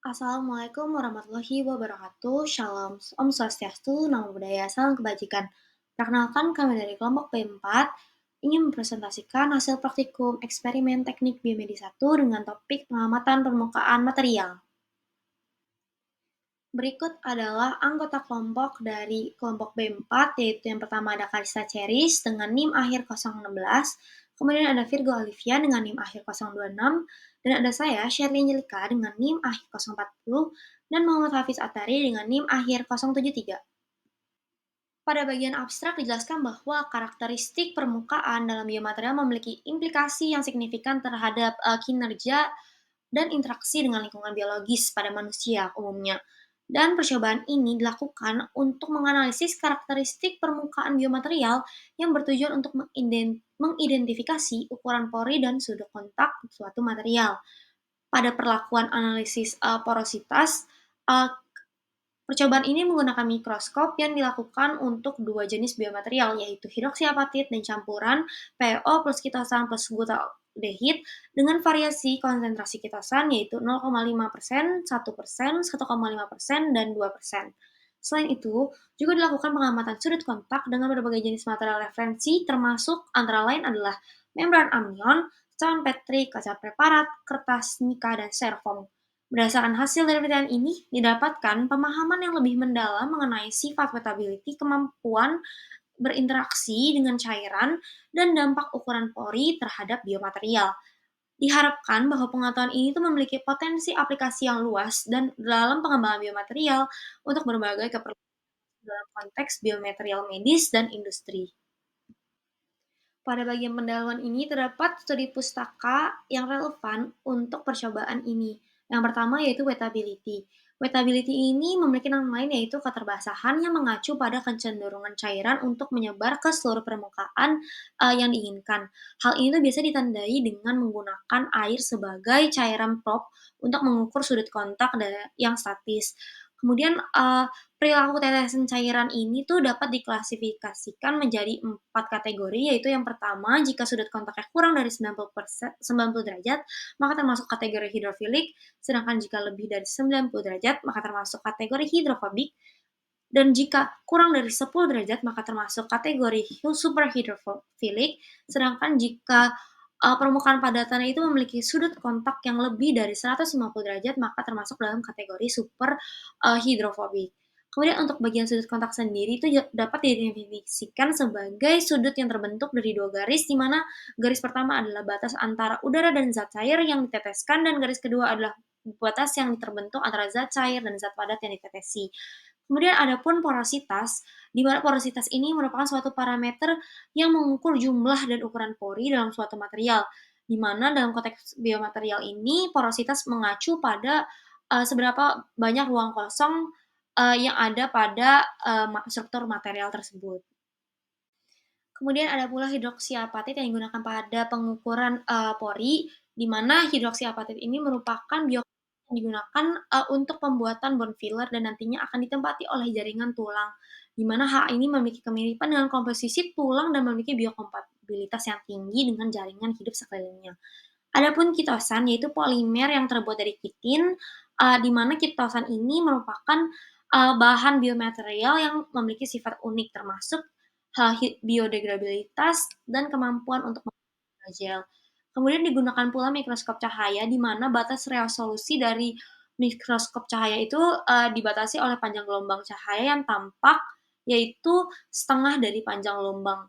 Assalamualaikum warahmatullahi wabarakatuh. Shalom, Om Swastiastu, Namo Buddhaya, Salam Kebajikan. Perkenalkan kami dari kelompok P4 ingin mempresentasikan hasil praktikum eksperimen teknik biomedis 1 dengan topik pengamatan permukaan material. Berikut adalah anggota kelompok dari kelompok B4, yaitu yang pertama ada Kalista Ceris dengan NIM akhir 016, kemudian ada Virgo Olivia dengan NIM akhir 026, dan ada saya, Sherly Angelika dengan NIM akhir 040, dan Muhammad Hafiz Atari dengan NIM akhir 073. Pada bagian abstrak dijelaskan bahwa karakteristik permukaan dalam biomaterial memiliki implikasi yang signifikan terhadap kinerja dan interaksi dengan lingkungan biologis pada manusia umumnya. Dan percobaan ini dilakukan untuk menganalisis karakteristik permukaan biomaterial yang bertujuan untuk mengidentifikasi ukuran pori dan sudut kontak suatu material. Pada perlakuan analisis porositas, uh, percobaan ini menggunakan mikroskop yang dilakukan untuk dua jenis biomaterial, yaitu hidroksiapatit dan campuran PO plus kitosan plus butaldehid dengan variasi konsentrasi kitosan yaitu 0,5%, 1%, 1,5%, dan 2%. Selain itu, juga dilakukan pengamatan sudut kontak dengan berbagai jenis material referensi termasuk antara lain adalah membran amion, cawan Petri, kaca preparat, kertas, mika, dan styrofoam. Berdasarkan hasil dari penelitian ini, didapatkan pemahaman yang lebih mendalam mengenai sifat wettability, kemampuan berinteraksi dengan cairan, dan dampak ukuran pori terhadap biomaterial. Diharapkan bahwa pengetahuan ini tuh memiliki potensi aplikasi yang luas dan dalam pengembangan biomaterial untuk berbagai keperluan dalam konteks biomaterial medis dan industri. Pada bagian pendahuluan ini terdapat studi pustaka yang relevan untuk percobaan ini. Yang pertama yaitu wettability. Wettability ini memiliki nama lain yaitu keterbasahan yang mengacu pada kecenderungan cairan untuk menyebar ke seluruh permukaan yang diinginkan. Hal ini tuh biasa ditandai dengan menggunakan air sebagai cairan prop untuk mengukur sudut kontak yang statis. Kemudian perilaku tetesan cairan ini tuh dapat diklasifikasikan menjadi 4 kategori, yaitu yang pertama, jika sudut kontaknya kurang dari 90 derajat, maka termasuk kategori hidrofilik, sedangkan jika lebih dari 90 derajat, maka termasuk kategori hidrofobik, dan jika kurang dari 10 derajat, maka termasuk kategori superhidrofilik, sedangkan jika permukaan padatannya itu memiliki sudut kontak yang lebih dari 150 derajat, maka termasuk dalam kategori superhidrofobik. Kemudian untuk bagian sudut kontak sendiri itu dapat didefinisikan sebagai sudut yang terbentuk dari dua garis, di mana garis pertama adalah batas antara udara dan zat cair yang diteteskan, dan garis kedua adalah batas yang terbentuk antara zat cair dan zat padat yang ditetesi. Kemudian ada pun porositas, di mana porositas ini merupakan suatu parameter yang mengukur jumlah dan ukuran pori dalam suatu material, di mana dalam konteks biomaterial ini porositas mengacu pada seberapa banyak ruang kosong yang ada pada struktur material tersebut. Kemudian ada pula hidroksiapatit yang digunakan pada pengukuran pori, di mana hidroksiapatit ini merupakan yang digunakan untuk pembuatan bone filler dan nantinya akan ditempati oleh jaringan tulang, di mana hal ini memiliki kemiripan dengan komposisi tulang dan memiliki biokompatibilitas yang tinggi dengan jaringan hidup sekelilingnya. Adapun kitosan yaitu polimer yang terbuat dari kitin, di mana kitosan ini merupakan bahan biomaterial yang memiliki sifat unik termasuk biodegradabilitas dan kemampuan untuk membuat gel. Kemudian digunakan pula mikroskop cahaya di mana batas resolusi dari mikroskop cahaya itu dibatasi oleh panjang gelombang cahaya yang tampak yaitu setengah dari panjang gelombang.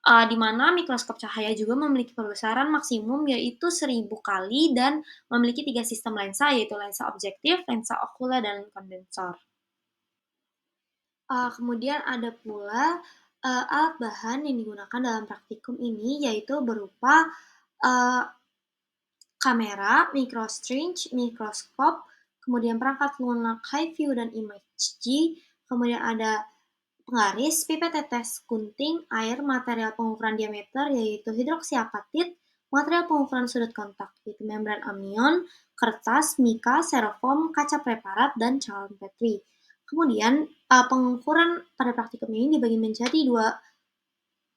Di mana mikroskop cahaya juga memiliki perbesaran maksimum yaitu 1000 kali dan memiliki 3 sistem lensa yaitu lensa objektif, lensa okuler, dan kondensor. Kemudian ada pula alat bahan yang digunakan dalam praktikum ini yaitu berupa uh, kamera, microstring, mikroskop, kemudian perangkat lunak high view dan image G, kemudian ada penggaris, pipet tetes gunting, air, material pengukuran diameter yaitu hidroksiapatit, material pengukuran sudut kontak yaitu membran amion, kertas, mika, styrofoam, kaca preparat, dan cawan Petri. Kemudian pengukuran pada praktikum ini dibagi menjadi dua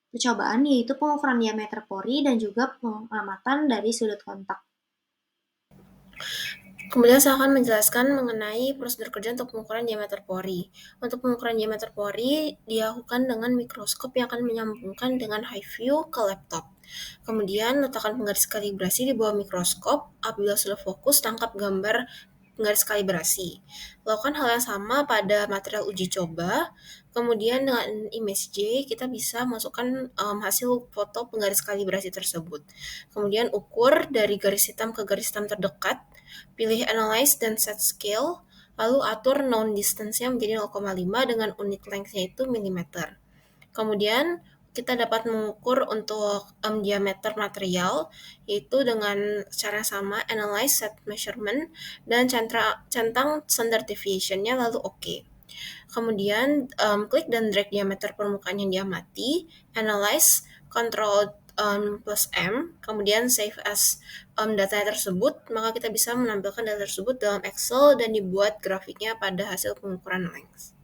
percobaan yaitu pengukuran diameter pori dan juga pengamatan dari sudut kontak. Kemudian saya akan menjelaskan mengenai prosedur kerja untuk pengukuran diameter pori. Untuk pengukuran diameter pori dilakukan dengan mikroskop yang akan menyambungkan dengan high view ke laptop. Kemudian letakkan penggaris kalibrasi di bawah mikroskop. Apabila sudah fokus, tangkap gambar penggaris kalibrasi. Lakukan hal yang sama pada material uji coba. Kemudian dengan image J, kita bisa masukkan hasil foto penggaris kalibrasi tersebut. Kemudian ukur dari garis hitam ke garis hitam terdekat. Pilih Analyze dan Set Scale, lalu atur known distance-nya menjadi 0,5 dengan unit length-nya itu milimeter. Kemudian kita dapat mengukur untuk diameter material, yaitu dengan cara sama, Analyze, Set Measurement, dan centang standard deviation-nya, lalu OK. Kemudian klik dan drag diameter permukaan yang diamati, Analyze, Control plus M, kemudian save as data tersebut, maka kita bisa menampilkan data tersebut dalam Excel dan dibuat grafiknya pada hasil pengukuran length.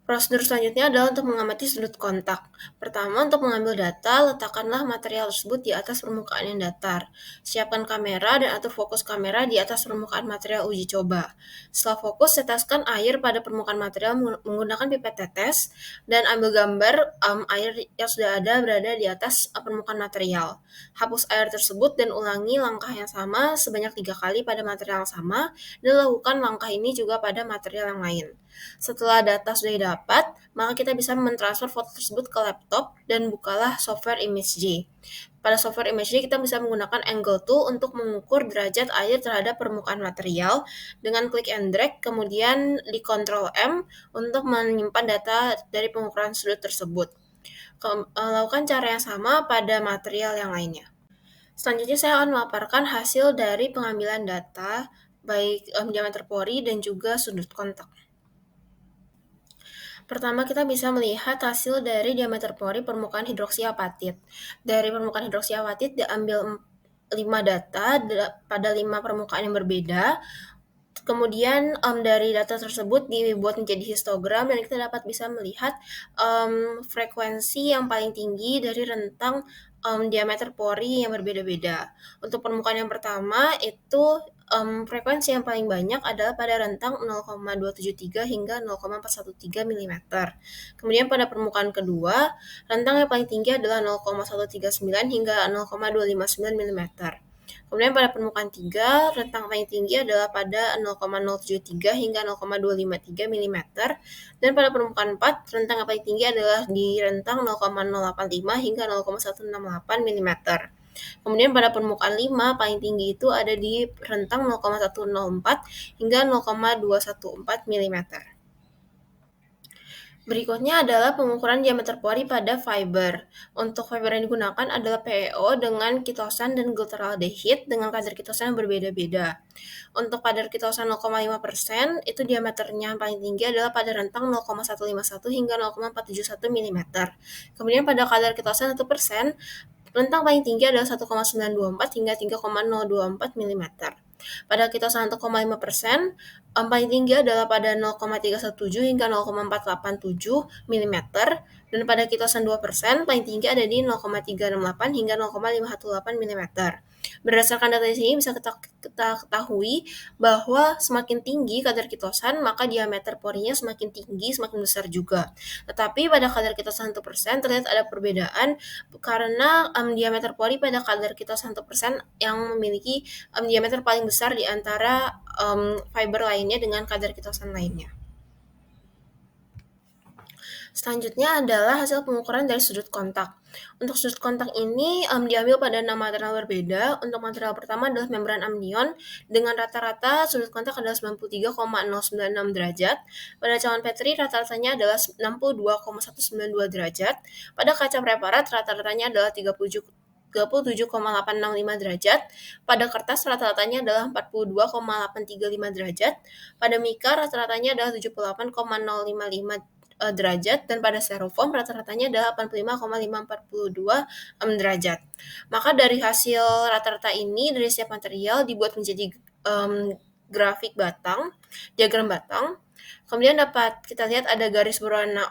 Prosedur selanjutnya adalah untuk mengamati sudut kontak. Pertama, untuk mengambil data, letakkanlah material tersebut di atas permukaan yang datar. Siapkan kamera dan atur fokus kamera di atas permukaan material uji coba. Setelah fokus, teteskan air pada permukaan material menggunakan pipet tetes dan ambil gambar air yang sudah ada berada di atas permukaan material. Hapus air tersebut dan ulangi langkah yang sama sebanyak 3 kali pada material yang sama dan lakukan langkah ini juga pada material yang lain. Setelah data sudah didapat, maka kita bisa mentransfer foto tersebut ke laptop dan bukalah software ImageJ. Pada software ImageJ kita bisa menggunakan angle tool untuk mengukur derajat air terhadap permukaan material dengan klik and drag, kemudian di Ctrl M untuk menyimpan data dari pengukuran sudut tersebut. Lakukan cara yang sama pada material yang lainnya. Selanjutnya saya akan memaparkan hasil dari pengambilan data baik diameter pori dan juga sudut kontak. Pertama, kita bisa melihat hasil dari diameter pori permukaan hidroksiapatit. Dari permukaan hidroksiapatit diambil 5 data pada 5 permukaan yang berbeda. Kemudian dari data tersebut dibuat menjadi histogram dan kita dapat bisa melihat frekuensi yang paling tinggi dari rentang diameter pori yang berbeda-beda. Untuk permukaan yang pertama itu frekuensi yang paling banyak adalah pada rentang 0,273 hingga 0,413 mm. Kemudian pada permukaan kedua, rentang yang paling tinggi adalah 0,139 hingga 0,259 mm. Kemudian pada permukaan 3, rentang paling tinggi adalah pada 0,073 hingga 0,253 mm. Dan pada permukaan 4, rentang yang paling tinggi adalah di rentang 0,085 hingga 0,168 mm. Kemudian pada permukaan 5, paling tinggi itu ada di rentang 0,104 hingga 0,214 mm. Berikutnya adalah pengukuran diameter pori pada fiber. Untuk fiber yang digunakan adalah PEO dengan kitosan dan glutaraldehyde dengan kadar kitosan yang berbeda-beda. Untuk kadar kitosan 0,5%, itu diameternya yang paling tinggi adalah pada rentang 0,151 hingga 0,471 mm. Kemudian pada kadar kitosan 1%, rentang paling tinggi adalah 1,924 hingga 3,024 mm. Pada kitosan 1,5%, paling tinggi adalah pada 0,317 hingga 0,487 mm, dan pada kitosan 2%, paling tinggi ada di 0,368 hingga 0,518 mm. Berdasarkan data di sini bisa kita ketahui bahwa semakin tinggi kadar kitosan, maka diameter porinya semakin tinggi, semakin besar juga. Tetapi pada kadar kitosan 1% terlihat ada perbedaan karena diameter pori pada kadar kitosan 1% yang memiliki diameter paling besar di antara fiber lainnya dengan kadar kitosan lainnya. Selanjutnya adalah hasil pengukuran dari sudut kontak. Untuk sudut kontak ini diambil pada 6 material berbeda. Untuk material pertama adalah membran amnion dengan rata-rata sudut kontak adalah 93,096 derajat. Pada cawan Petri rata-ratanya adalah 62,192 derajat. Pada kaca preparat rata-ratanya adalah 37,865 derajat. Pada kertas rata-ratanya adalah 42,835 derajat. Pada mika rata-ratanya adalah 78,055 derajat, dan pada styrofoam rata-ratanya adalah 85,542 derajat. Maka dari hasil rata-rata ini dari setiap material dibuat menjadi grafik batang, diagram batang. Kemudian dapat kita lihat ada garis berwarna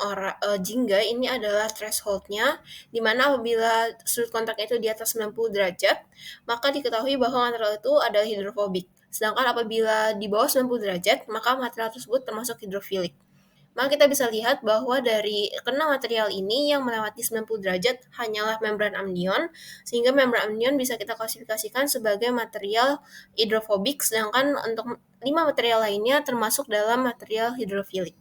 jingga, ini adalah threshold-nya, di mana apabila sudut kontaknya itu di atas 90 derajat, maka diketahui bahwa material itu adalah hidrofobik. Sedangkan apabila di bawah 90 derajat, maka material tersebut termasuk hidrofilik. Maka kita bisa lihat bahwa dari keenam material ini yang melewati 90 derajat hanyalah membran amnion, sehingga membran amnion bisa kita klasifikasikan sebagai material hidrofobik, sedangkan untuk 5 material lainnya termasuk dalam material hidrofilik.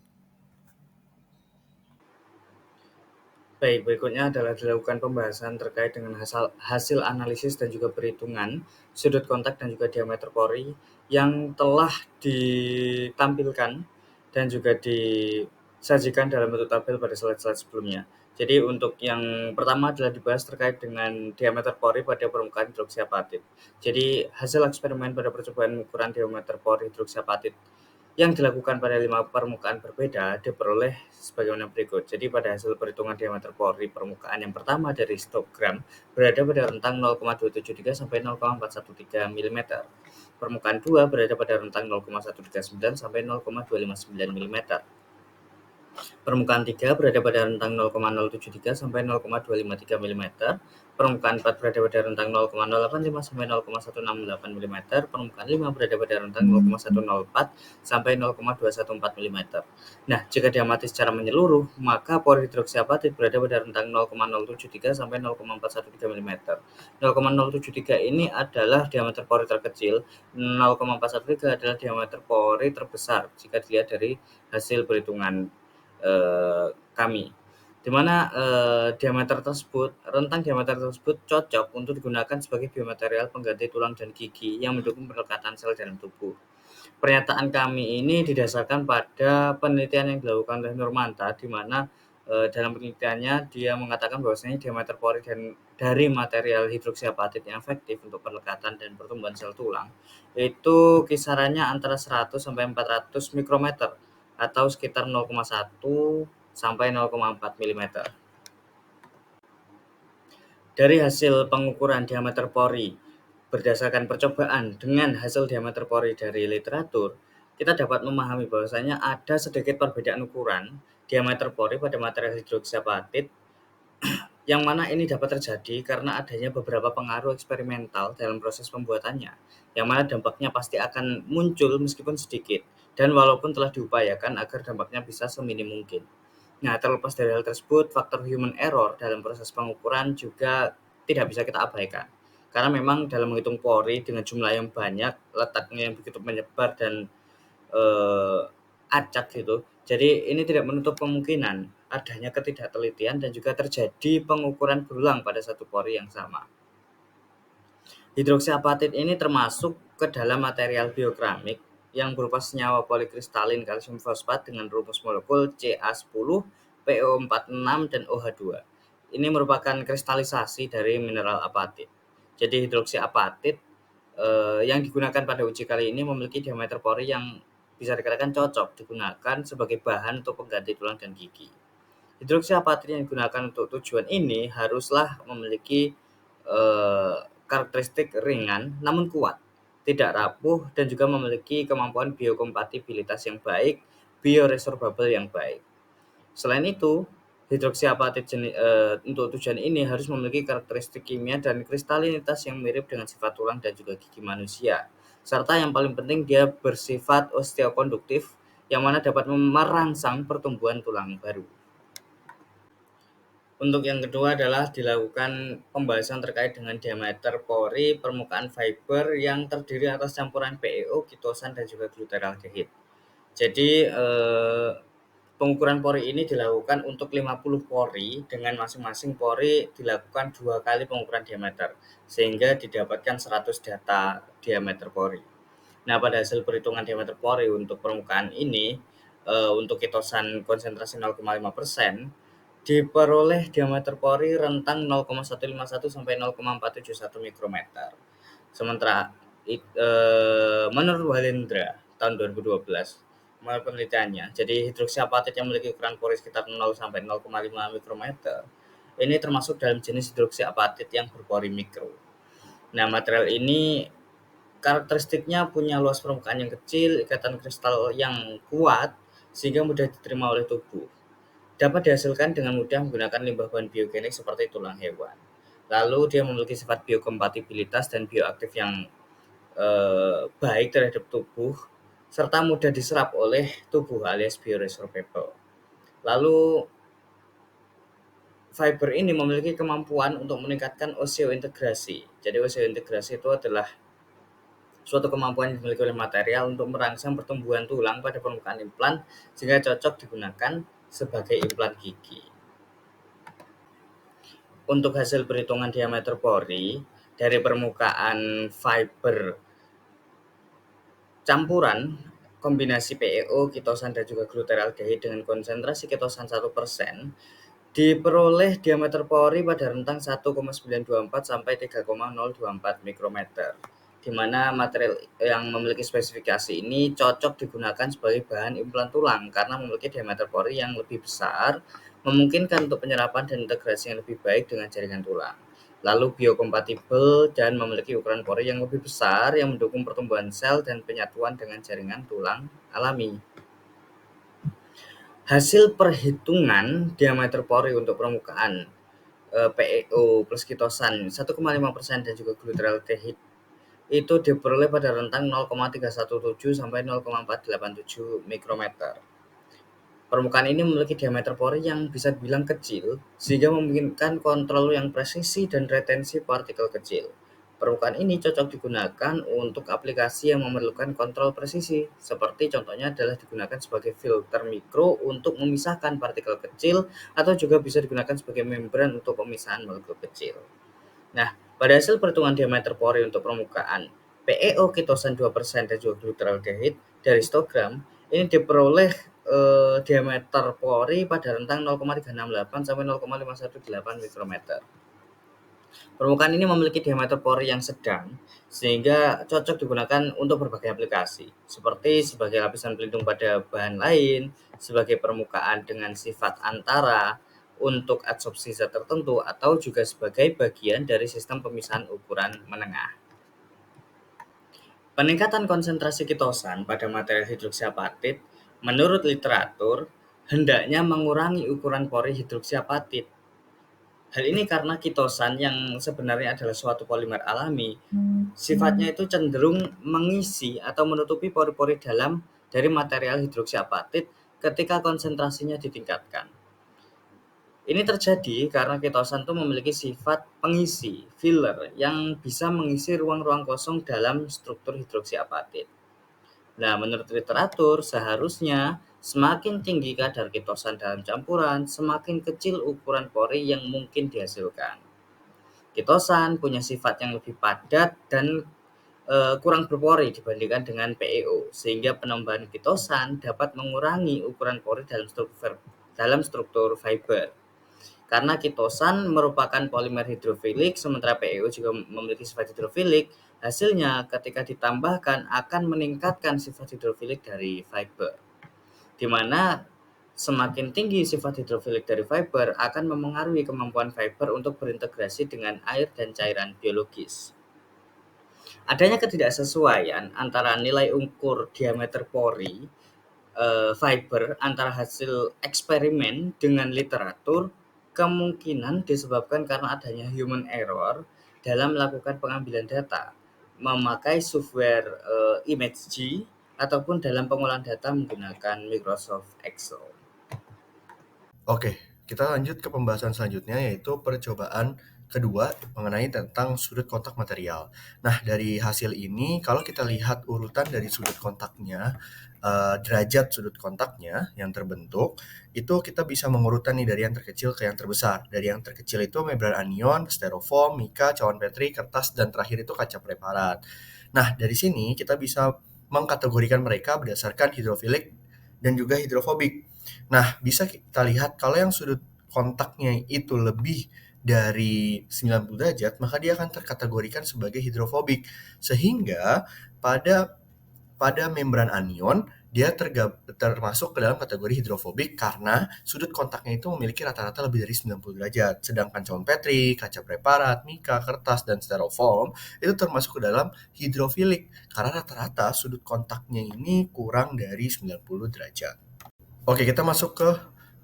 Baik, berikutnya adalah dilakukan pembahasan terkait dengan hasil analisis dan juga perhitungan sudut kontak dan juga diameter pori yang telah ditampilkan dan juga disajikan dalam bentuk tabel pada slide-slide sebelumnya. Jadi untuk yang pertama adalah dibahas terkait dengan diameter pori pada permukaan hidroksiapatit. Jadi hasil eksperimen pada percobaan ukuran diameter pori hidroksiapatit yang dilakukan pada 5 permukaan berbeda diperoleh sebagaimana berikut. Jadi pada hasil perhitungan diameter pori permukaan yang pertama dari histogram berada pada rentang 0,273 sampai 0,413 mm. Permukaan 2 berada pada rentang 0,139 sampai 0,259 mm. Permukaan 3 berada pada rentang 0,073 sampai 0,253 mm. Permukaan 4 berada pada rentang 0,085 sampai 0,168 mm. Permukaan 5 berada pada rentang 0,104 sampai 0,214 mm. Nah, jika diamati secara menyeluruh, maka pori hidroksiapatit berada pada rentang 0,073 sampai 0,413 mm. 0,073 ini adalah diameter pori terkecil, 0,413 adalah diameter pori terbesar jika dilihat dari hasil perhitungan kami, di mana rentang diameter tersebut cocok untuk digunakan sebagai biomaterial pengganti tulang dan gigi yang mendukung pelekatan sel dalam tubuh. Pernyataan kami ini didasarkan pada penelitian yang dilakukan oleh Nurmanta, di mana dalam penelitiannya dia mengatakan bahwasanya diameter pori dari material hidroksiapatit yang efektif untuk pelekatan dan pertumbuhan sel tulang itu kisarannya antara 100 sampai 400 mikrometer atau sekitar 0,1 sampai 0,4 mm. Dari hasil pengukuran diameter pori berdasarkan percobaan dengan hasil diameter pori dari literatur, kita dapat memahami bahwasanya ada sedikit perbedaan ukuran diameter pori pada material hidroksiapatit, yang mana ini dapat terjadi karena adanya beberapa pengaruh eksperimental dalam proses pembuatannya, yang mana dampaknya pasti akan muncul meskipun sedikit, dan walaupun telah diupayakan agar dampaknya bisa seminim mungkin. Nah, terlepas dari hal tersebut, faktor human error dalam proses pengukuran juga tidak bisa kita abaikan. Karena memang dalam menghitung pori dengan jumlah yang banyak, letaknya yang begitu menyebar dan acak gitu. Jadi ini tidak menutup kemungkinan adanya ketidaktelitian dan juga terjadi pengukuran berulang pada satu pori yang sama. Hidroksiapatit ini termasuk ke dalam material biokeramik yang berupa senyawa polikristalin kalsium fosfat dengan rumus molekul Ca10, PO46 dan OH2. Ini merupakan kristalisasi dari mineral apatit. Jadi hidroksiapatit yang digunakan pada uji kali ini memiliki diameter pori yang bisa dikatakan cocok digunakan sebagai bahan untuk pengganti tulang dan gigi. Hidroksiapatit yang digunakan untuk tujuan ini haruslah memiliki karakteristik ringan namun kuat, tidak rapuh, dan juga memiliki kemampuan biokompatibilitas yang baik, bioresorbable yang baik. Selain itu, hidroksiapatit untuk tujuan ini harus memiliki karakteristik kimia dan kristalinitas yang mirip dengan sifat tulang dan juga gigi manusia. Serta yang paling penting dia bersifat osteokonduktif, yang mana dapat merangsang pertumbuhan tulang baru. Untuk yang kedua adalah dilakukan pembahasan terkait dengan diameter pori permukaan fiber yang terdiri atas campuran PEO, kitosan, dan juga glutaraldehid. Jadi pengukuran pori ini dilakukan untuk 50 pori dengan masing-masing pori dilakukan 2 kali pengukuran diameter sehingga didapatkan 100 data diameter pori. Nah, pada hasil perhitungan diameter pori untuk permukaan ini untuk kitosan konsentrasi 0,5% diperoleh diameter pori rentang 0,151 sampai 0,471 mikrometer. Sementara menurut Walindra tahun 2012 melalui penelitiannya, jadi hidroksiapatit yang memiliki ukuran pori sekitar 0 sampai 0,5 mikrometer ini termasuk dalam jenis hidroksiapatit yang berpori mikro. Nah, material ini karakteristiknya punya luas permukaan yang kecil, ikatan kristal yang kuat sehingga mudah diterima oleh tubuh. Dapat dihasilkan dengan mudah menggunakan limbah bahan biogenik seperti tulang hewan. Lalu dia memiliki sifat biokompatibilitas dan bioaktif yang baik terhadap tubuh serta mudah diserap oleh tubuh alias bioresorbable. Lalu fiber ini memiliki kemampuan untuk meningkatkan oseointegrasi. Jadi oseointegrasi itu adalah suatu kemampuan yang dimiliki oleh material untuk merangsang pertumbuhan tulang pada permukaan implan sehingga cocok digunakan sebagai implan gigi. Untuk hasil perhitungan diameter pori dari permukaan fiber campuran kombinasi PEO, kitosan dan juga glutaraldehyde dengan konsentrasi kitosan 1%, diperoleh diameter pori pada rentang 1,924 sampai 3,024 mikrometer, di mana material yang memiliki spesifikasi ini cocok digunakan sebagai bahan implan tulang karena memiliki diameter pori yang lebih besar, memungkinkan untuk penyerapan dan integrasi yang lebih baik dengan jaringan tulang. Lalu biokompatibel dan memiliki ukuran pori yang lebih besar yang mendukung pertumbuhan sel dan penyatuan dengan jaringan tulang alami. Hasil perhitungan diameter pori untuk permukaan PEO plus kitosan 1,5% dan juga glutaraldehyde itu diperoleh pada rentang 0,317 sampai 0,487 mikrometer. Permukaan ini memiliki diameter pori yang bisa dibilang kecil, sehingga memungkinkan kontrol yang presisi dan retensi partikel kecil. Permukaan ini cocok digunakan untuk aplikasi yang memerlukan kontrol presisi, seperti contohnya adalah digunakan sebagai filter mikro untuk memisahkan partikel kecil, atau juga bisa digunakan sebagai membran untuk pemisahan molekul kecil. Nah, pada hasil perhitungan diameter pori untuk permukaan PEO kitosan 2% dan juga glutaraldehyde dari histogram, ini diperoleh diameter pori pada rentang 0,368 sampai 0,518 mikrometer. Permukaan ini memiliki diameter pori yang sedang, sehingga cocok digunakan untuk berbagai aplikasi, seperti sebagai lapisan pelindung pada bahan lain, sebagai permukaan dengan sifat antara, untuk adsorpsi zat tertentu, atau juga sebagai bagian dari sistem pemisahan ukuran menengah. Peningkatan konsentrasi kitosan pada material hidroksiapatit menurut literatur hendaknya mengurangi ukuran pori hidroksiapatit. Hal ini karena kitosan yang sebenarnya adalah suatu polimer alami, sifatnya itu cenderung mengisi atau menutupi pori-pori dalam dari material hidroksiapatit ketika konsentrasinya ditingkatkan. Ini terjadi karena kitosan itu memiliki sifat pengisi, filler, yang bisa mengisi ruang-ruang kosong dalam struktur hidroksiapatit. Nah, menurut literatur, seharusnya semakin tinggi kadar kitosan dalam campuran, semakin kecil ukuran pori yang mungkin dihasilkan. Kitosan punya sifat yang lebih padat dan kurang berpori dibandingkan dengan PEO, sehingga penambahan kitosan dapat mengurangi ukuran pori dalam struktur fiber. Karena kitosan merupakan polimer hidrofilik, sementara PEO juga memiliki sifat hidrofilik, hasilnya ketika ditambahkan akan meningkatkan sifat hidrofilik dari fiber. Di mana semakin tinggi sifat hidrofilik dari fiber akan memengaruhi kemampuan fiber untuk berintegrasi dengan air dan cairan biologis. Adanya ketidaksesuaian antara nilai ukur diameter pori fiber antara hasil eksperimen dengan literatur kemungkinan disebabkan karena adanya human error dalam melakukan pengambilan data, memakai software ImageG, ataupun dalam pengolahan data menggunakan Microsoft Excel. Oke, kita lanjut ke pembahasan selanjutnya, yaitu percobaan kedua mengenai tentang sudut kontak material. Nah, dari hasil ini, kalau kita lihat urutan dari sudut kontaknya, derajat sudut kontaknya yang terbentuk, itu kita bisa mengurutkan nih dari yang terkecil ke yang terbesar. Dari yang terkecil itu membran anion, styrofoam, mika, cawan petri, kertas, dan terakhir itu kaca preparat. Nah, dari sini kita bisa mengkategorikan mereka berdasarkan hidrofilik dan juga hidrofobik. Nah, bisa kita lihat kalau yang sudut kontaknya itu lebih dari 90 derajat, maka dia akan terkategorikan sebagai hidrofobik. Sehingga pada membran anion, dia termasuk ke dalam kategori hidrofobik karena sudut kontaknya itu memiliki rata-rata lebih dari 90 derajat. Sedangkan cawan petri, kaca preparat, mika, kertas, dan styrofoam itu termasuk ke dalam hidrofilik karena rata-rata sudut kontaknya ini kurang dari 90 derajat. Oke, kita masuk ke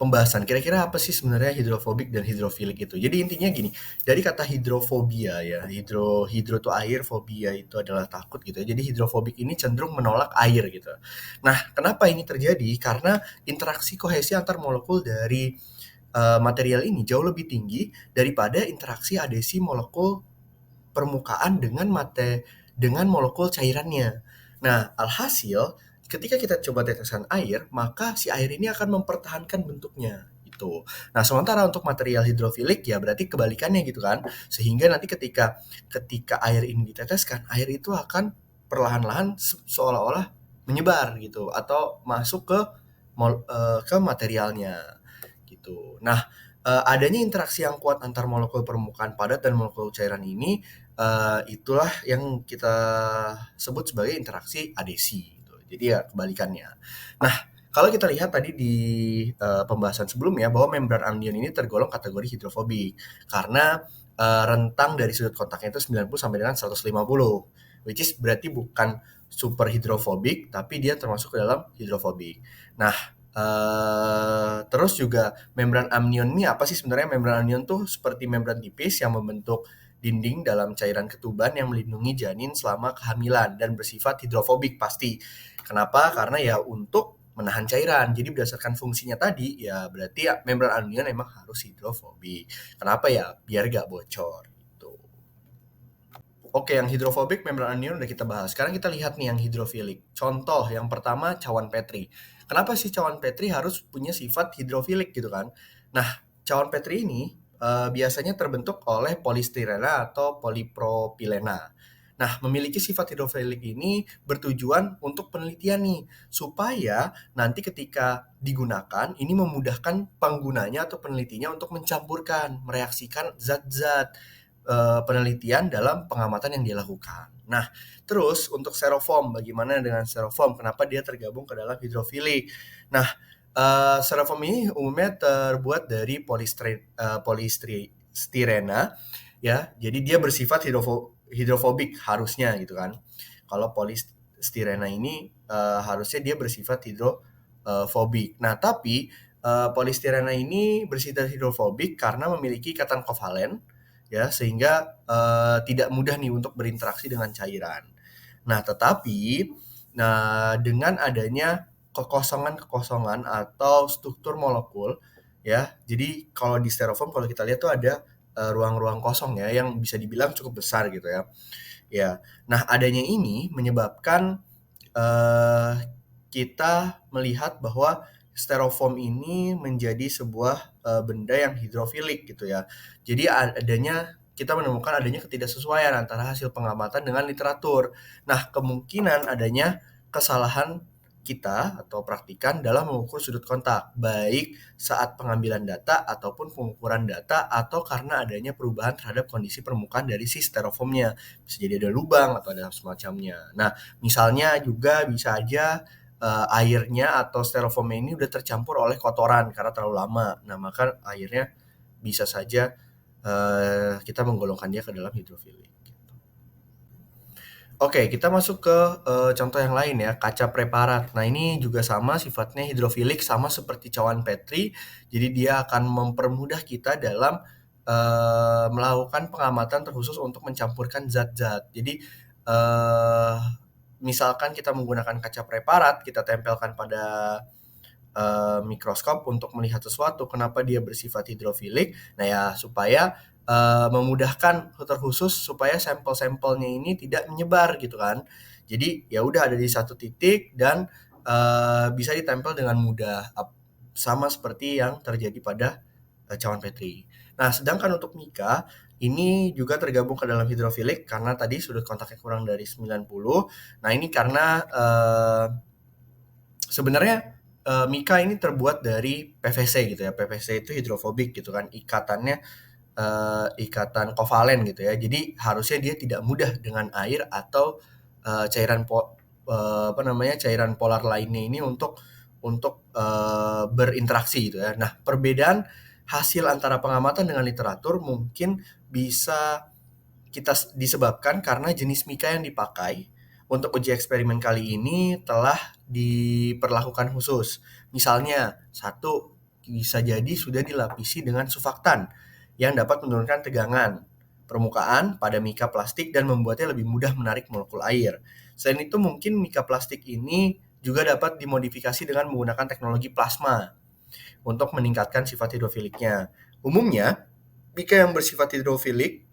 pembahasan kira-kira apa sih sebenarnya hidrofobik dan hidrofilik itu. Jadi intinya gini, dari kata hidrofobia ya, hidro itu air, fobia itu adalah takut gitu ya. Jadi hidrofobik ini cenderung menolak air gitu. Nah, kenapa ini terjadi? Karena interaksi kohesi antar molekul dari material ini jauh lebih tinggi daripada interaksi adhesi molekul permukaan dengan molekul cairannya. Nah, alhasil ketika kita coba tetesan air, maka si air ini akan mempertahankan bentuknya itu. Nah, sementara untuk material hidrofilik ya berarti kebalikannya gitu kan. Sehingga nanti ketika air ini diteteskan, air itu akan perlahan-lahan seolah-olah menyebar gitu atau masuk ke materialnya gitu. Nah, adanya interaksi yang kuat antar molekul permukaan padat dan molekul cairan ini itulah yang kita sebut sebagai interaksi adhesi gitu. Jadi ya kebalikannya. Nah, kalau kita lihat tadi di pembahasan sebelumnya bahwa membran anion ini tergolong kategori hidrofobik karena rentang dari sudut kontaknya itu 90 sampai dengan 150, which is berarti bukan super hidrofobik tapi dia termasuk ke dalam hidrofobik. Nah, terus juga membran amnion ini apa sih sebenarnya? Membran amnion tuh seperti membran tipis yang membentuk dinding dalam cairan ketuban yang melindungi janin selama kehamilan dan bersifat hidrofobik pasti. Kenapa? Karena ya untuk menahan cairan. Jadi berdasarkan fungsinya tadi ya berarti ya membran amnion emang harus hidrofobik. Kenapa ya? Biar gak bocor gitu. Oke, yang hidrofobik membran anion udah kita bahas. Sekarang kita lihat nih yang hidrofilik. Contoh yang pertama cawan Petri. Kenapa sih cawan Petri harus punya sifat hidrofilik gitu kan? Nah, cawan Petri ini biasanya terbentuk oleh polistirena atau polipropilena. Nah, memiliki sifat hidrofilik ini bertujuan untuk penelitian nih, supaya nanti ketika digunakan, ini memudahkan penggunanya atau penelitinya untuk mencampurkan, mereaksikan zat-zat penelitian dalam pengamatan yang dilakukan. Nah, terus untuk styrofoam, bagaimana dengan styrofoam? Kenapa dia tergabung ke dalam hidrofilik? Nah, styrofoam ini umumnya terbuat dari polistirena, ya. Jadi dia bersifat hidrofobik harusnya gitu kan. Kalau polistirena ini harusnya dia bersifat hidrofobik. Nah, tapi polistirena ini bersifat hidrofobik karena memiliki ikatan kovalen ya sehingga tidak mudah nih untuk berinteraksi dengan cairan. Nah, tetapi dengan adanya kekosongan atau struktur molekul ya. Jadi kalau di styrofoam kalau kita lihat tuh ada ruang-ruang kosong ya yang bisa dibilang cukup besar gitu ya. Ya. Nah, adanya ini menyebabkan kita melihat bahwa styrofoam ini menjadi sebuah benda yang hidrofilik gitu ya. Jadi kita menemukan adanya ketidaksesuaian antara hasil pengamatan dengan literatur. Nah, kemungkinan adanya kesalahan kita atau praktikan dalam mengukur sudut kontak, baik saat pengambilan data ataupun pengukuran data atau karena adanya perubahan terhadap kondisi permukaan dari si styrofoamnya. Bisa jadi ada lubang atau ada semacamnya. Nah, misalnya juga bisa aja airnya atau styrofoamnya ini udah tercampur oleh kotoran karena terlalu lama. Nah, maka airnya bisa saja kita menggolongkan dia ke dalam hidrofilik. Oke, kita masuk ke contoh yang lain ya, kaca preparat. Nah, ini juga sama sifatnya hidrofilik, sama seperti cawan Petri. Jadi dia akan mempermudah kita dalam melakukan pengamatan terkhusus untuk mencampurkan zat-zat. Jadi misalkan kita menggunakan kaca preparat, kita tempelkan pada mikroskop untuk melihat sesuatu. Kenapa dia bersifat hidrofilik? Nah ya supaya memudahkan terkhusus supaya sampel-sampelnya ini tidak menyebar gitu kan. Jadi ya udah ada di satu titik dan bisa ditempel dengan mudah, sama seperti yang terjadi pada cawan Petri. Nah, sedangkan untuk Mika ini juga tergabung ke dalam hidrofilik karena tadi sudut kontaknya kurang dari 90. Nah, ini karena sebenarnya Mika ini terbuat dari PVC gitu ya. PVC itu hidrofobik gitu kan, ikatannya ikatan kovalen gitu ya. Jadi harusnya dia tidak mudah dengan air atau cairan polar lainnya ini untuk berinteraksi gitu ya. Nah, perbedaan hasil antara pengamatan dengan literatur mungkin bisa disebabkan karena jenis Mika yang dipakai untuk uji eksperimen kali ini telah diperlakukan khusus. Misalnya, satu bisa jadi sudah dilapisi dengan surfaktan yang dapat menurunkan tegangan permukaan pada mika plastik dan membuatnya lebih mudah menarik molekul air. Selain itu, mungkin mika plastik ini juga dapat dimodifikasi dengan menggunakan teknologi plasma untuk meningkatkan sifat hidrofiliknya. Umumnya, mika yang bersifat hidrofilik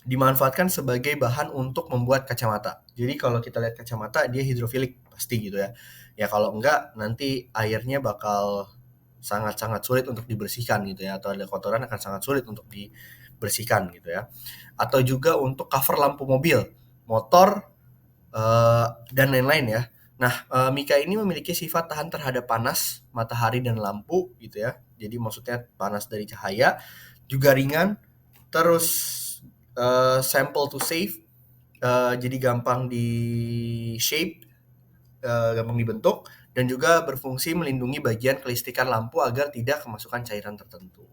dimanfaatkan sebagai bahan untuk membuat kacamata. Jadi kalau kita lihat kacamata, dia hidrofilik pasti gitu ya. Ya kalau enggak, nanti airnya bakal sangat-sangat sulit untuk dibersihkan gitu ya, atau ada kotoran akan sangat sulit untuk dibersihkan gitu ya. Atau juga untuk cover lampu mobil, motor, dan lain-lain ya. Nah, mika ini memiliki sifat tahan terhadap panas, matahari, dan lampu gitu ya. Jadi maksudnya panas dari cahaya, juga ringan, terus sample to save, jadi gampang di shape, gampang dibentuk, dan juga berfungsi melindungi bagian kelistrikan lampu agar tidak kemasukan cairan tertentu.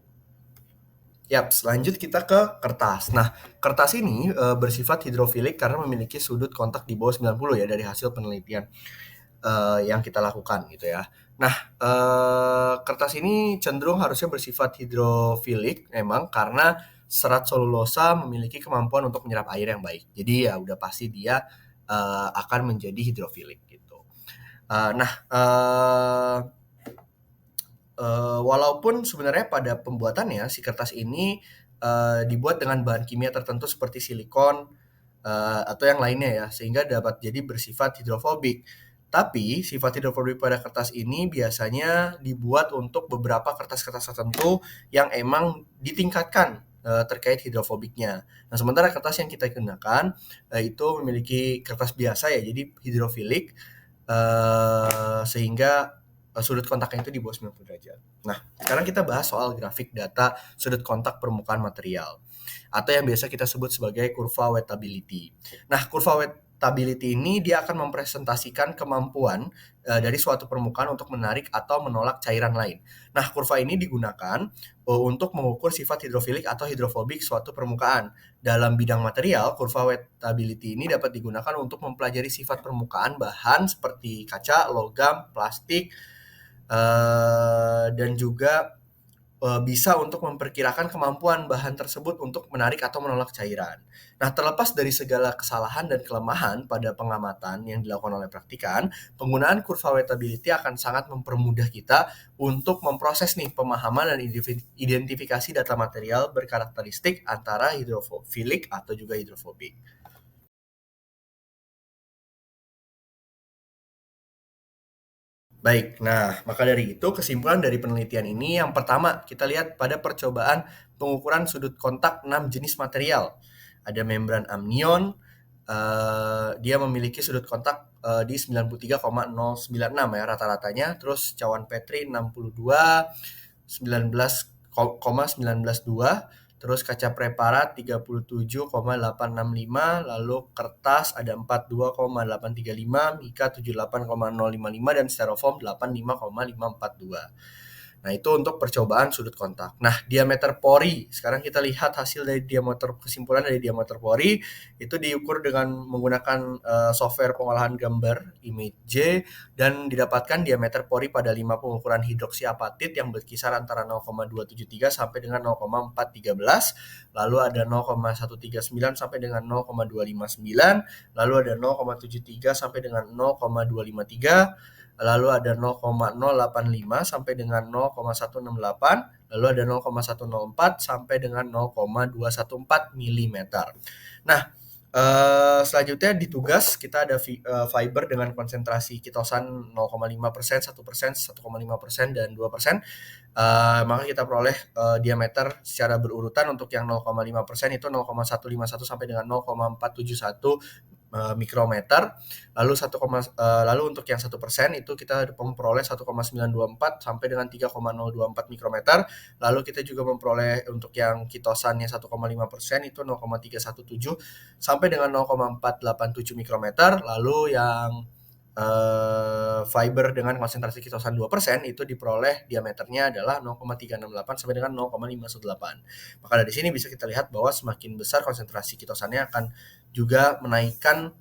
Yap, selanjut kita ke kertas. Nah, kertas ini bersifat hidrofilik karena memiliki sudut kontak di bawah 90 ya dari hasil penelitian yang kita lakukan gitu ya. Nah, kertas ini cenderung harusnya bersifat hidrofilik memang karena serat selulosa memiliki kemampuan untuk menyerap air yang baik. Jadi ya udah pasti dia akan menjadi hidrofilik gitu. Walaupun sebenarnya pada pembuatannya si kertas ini dibuat dengan bahan kimia tertentu seperti silikon atau yang lainnya ya, sehingga dapat jadi bersifat hidrofobik. Tapi sifat hidrofobik pada kertas ini biasanya dibuat untuk beberapa kertas-kertas tertentu yang emang ditingkatkan terkait hidrofobiknya. Nah, sementara kertas yang kita gunakan itu memiliki kertas biasa ya, jadi hidrofilik sehingga sudut kontaknya itu di bawah 90 derajat. Nah, sekarang kita bahas soal grafik data sudut kontak permukaan material atau yang biasa kita sebut sebagai kurva wettability. Nah, kurva wettability ini dia akan mempresentasikan kemampuan dari suatu permukaan untuk menarik atau menolak cairan lain. Nah, kurva ini digunakan untuk mengukur sifat hidrofilik atau hidrofobik suatu permukaan. Dalam bidang material, kurva wettability ini dapat digunakan untuk mempelajari sifat permukaan bahan seperti kaca, logam, plastik, dan juga bisa untuk memperkirakan kemampuan bahan tersebut untuk menarik atau menolak cairan. Nah, terlepas dari segala kesalahan dan kelemahan pada pengamatan yang dilakukan oleh praktikan, penggunaan kurva wettability akan sangat mempermudah kita untuk memproses nih pemahaman dan identifikasi data material berkarakteristik antara hidrofilik atau juga hidrofobik. Baik, nah maka dari itu kesimpulan dari penelitian ini yang pertama kita lihat pada percobaan pengukuran sudut kontak 6 jenis material. Ada membran amnion, dia memiliki sudut kontak di 93,096 ya rata-ratanya, terus cawan Petri 62, 19,192, terus kaca preparat 37,865, lalu kertas ada 42,835, mika 78,055 dan styrofoam 85,542. Nah, itu untuk percobaan sudut kontak. Nah, diameter pori. Sekarang kita lihat hasil dari kesimpulan dari diameter pori itu diukur dengan menggunakan software pengolahan gambar ImageJ dan didapatkan diameter pori pada 5 pengukuran hidroksiapatit yang berkisar antara 0,273 sampai dengan 0,413, lalu ada 0,139 sampai dengan 0,259, lalu ada 0,73 sampai dengan 0,253, lalu ada 0,085 sampai dengan 0,168, lalu ada 0,104 sampai dengan 0,214 mm. Nah, selanjutnya di tugas kita ada fiber dengan konsentrasi kitosan 0,5%, 1%, 1,5%, dan 2%. Maka kita peroleh diameter secara berurutan. Untuk yang 0,5% itu 0,151 sampai dengan 0,471 mikrometer, lalu untuk yang 1% itu kita memperoleh 1,924 sampai dengan 3,024 mikrometer, lalu kita juga memperoleh untuk yang kitosannya 1,5% itu 0,317 sampai dengan 0,487 mikrometer, lalu yang fiber dengan konsentrasi kitosan 2% itu diperoleh diameternya adalah 0,368 sampai dengan 0,518. Maka dari sini bisa kita lihat bahwa semakin besar konsentrasi kitosannya akan juga menaikkan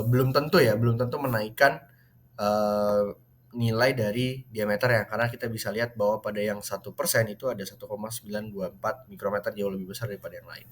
belum tentu menaikkan nilai dari diameternya, karena kita bisa lihat bahwa pada yang 1% itu ada 1,924 mikrometer, jauh lebih besar daripada yang lain.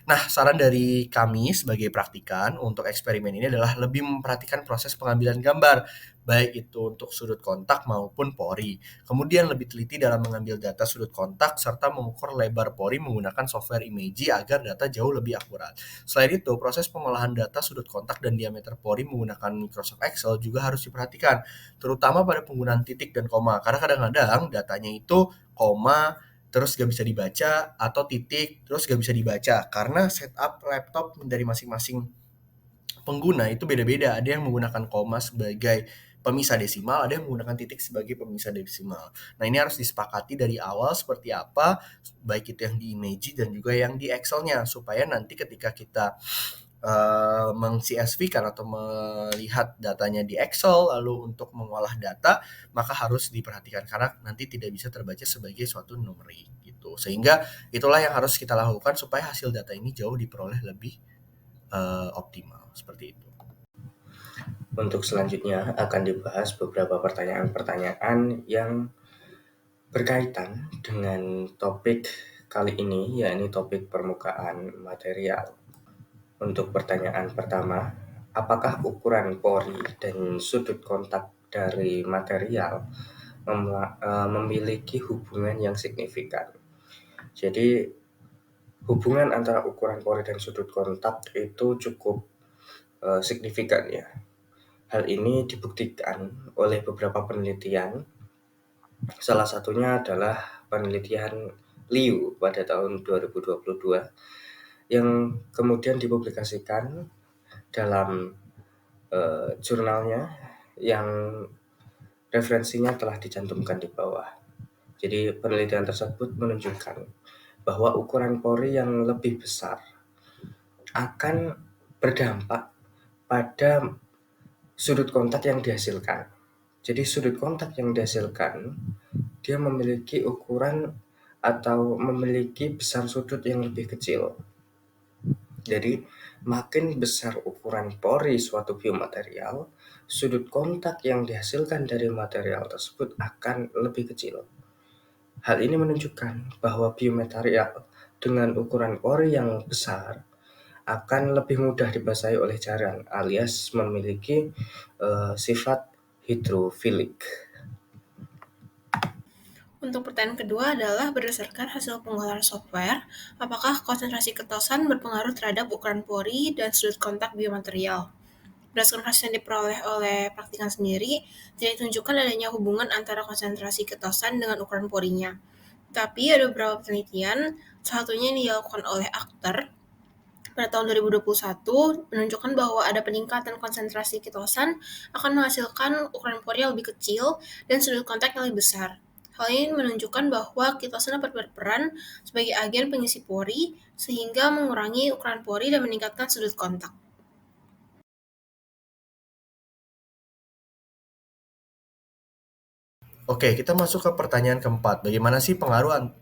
Nah, saran dari kami sebagai praktikan untuk eksperimen ini adalah lebih memperhatikan proses pengambilan gambar, baik itu untuk sudut kontak maupun pori. Kemudian lebih teliti dalam mengambil data sudut kontak serta mengukur lebar pori menggunakan software Imagy agar data jauh lebih akurat. Selain itu, proses pengolahan data sudut kontak dan diameter pori menggunakan Microsoft Excel juga harus diperhatikan, terutama pada penggunaan titik dan koma, karena kadang-kadang datanya itu koma, terus gak bisa dibaca, atau titik, terus gak bisa dibaca, karena setup laptop dari masing-masing pengguna itu beda-beda. Ada yang menggunakan koma sebagai pemisah desimal, ada yang menggunakan titik sebagai pemisah desimal. Nah, ini harus disepakati dari awal seperti apa, baik itu yang di Imagy dan juga yang di Excel-nya, supaya nanti ketika kita meng-CSV-kan atau melihat datanya di Excel, lalu untuk mengolah data, maka harus diperhatikan karena nanti tidak bisa terbaca sebagai suatu numerik gitu. Sehingga itulah yang harus kita lakukan supaya hasil data ini jauh diperoleh lebih optimal, seperti itu. Untuk selanjutnya akan dibahas beberapa pertanyaan-pertanyaan yang berkaitan dengan topik kali ini, yakni topik permukaan material. Untuk pertanyaan pertama, apakah ukuran pori dan sudut kontak dari material memiliki hubungan yang signifikan? Jadi, hubungan antara ukuran pori dan sudut kontak itu cukup signifikan ya. Hal ini dibuktikan oleh beberapa penelitian. Salah satunya adalah penelitian Liu pada tahun 2022 yang kemudian dipublikasikan dalam jurnalnya yang referensinya telah dicantumkan di bawah. Jadi penelitian tersebut menunjukkan bahwa ukuran pori yang lebih besar akan berdampak pada sudut kontak yang dihasilkan. Jadi sudut kontak yang dihasilkan, dia memiliki ukuran atau memiliki besar sudut yang lebih kecil. Jadi makin besar ukuran pori suatu biomaterial, sudut kontak yang dihasilkan dari material tersebut akan lebih kecil. Hal ini menunjukkan bahwa biomaterial dengan ukuran pori yang besar akan lebih mudah dibasahi oleh cairan alias memiliki sifat hidrofilik. Untuk pertanyaan kedua adalah berdasarkan hasil pengolahan software, apakah konsentrasi ketosan berpengaruh terhadap ukuran pori dan sudut kontak biomaterial? Berdasarkan hasil yang diperoleh oleh praktikan sendiri, tidak ditunjukkan adanya hubungan antara konsentrasi ketosan dengan ukuran porinya. Tapi ada beberapa penelitian, salah satunya yang dilakukan oleh Akhtar pada tahun 2021 menunjukkan bahwa ada peningkatan konsentrasi ketosan akan menghasilkan ukuran pori yang lebih kecil dan sudut kontak yang lebih besar. Hal ini menunjukkan bahwa ketosan dapat berperan sebagai agen pengisi pori sehingga mengurangi ukuran pori dan meningkatkan sudut kontak. Oke, kita masuk ke pertanyaan keempat. Bagaimana sih pengaruh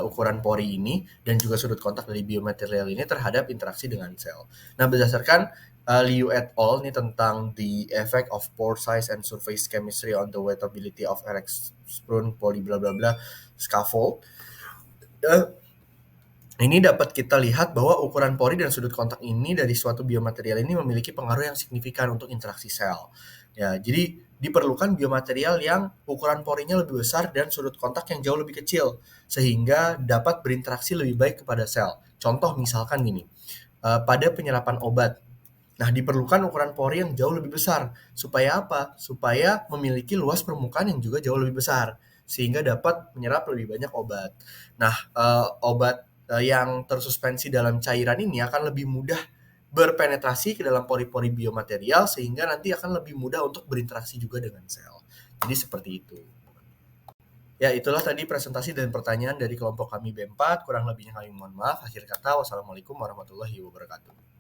ukuran pori ini dan juga sudut kontak dari biomaterial ini terhadap interaksi dengan sel? Nah, berdasarkan Liu et al. Ini tentang the effect of pore size and surface chemistry on the wettability of RX-sprung poly bla bla bla scaffold. Ini dapat kita lihat bahwa ukuran pori dan sudut kontak ini dari suatu biomaterial ini memiliki pengaruh yang signifikan untuk interaksi sel. Ya, jadi diperlukan biomaterial yang ukuran porinya lebih besar dan sudut kontak yang jauh lebih kecil sehingga dapat berinteraksi lebih baik kepada sel. Contoh misalkan gini, pada penyerapan obat. Nah, diperlukan ukuran pori yang jauh lebih besar. Supaya apa? Supaya memiliki luas permukaan yang juga jauh lebih besar sehingga dapat menyerap lebih banyak obat. Nah, obat yang tersuspensi dalam cairan ini akan lebih mudah berpenetrasi ke dalam pori-pori biomaterial sehingga nanti akan lebih mudah untuk berinteraksi juga dengan sel. Jadi seperti itu. Ya, itulah tadi presentasi dan pertanyaan dari kelompok kami B4. Kurang lebihnya kami mohon maaf. Akhir kata, wassalamualaikum warahmatullahi wabarakatuh.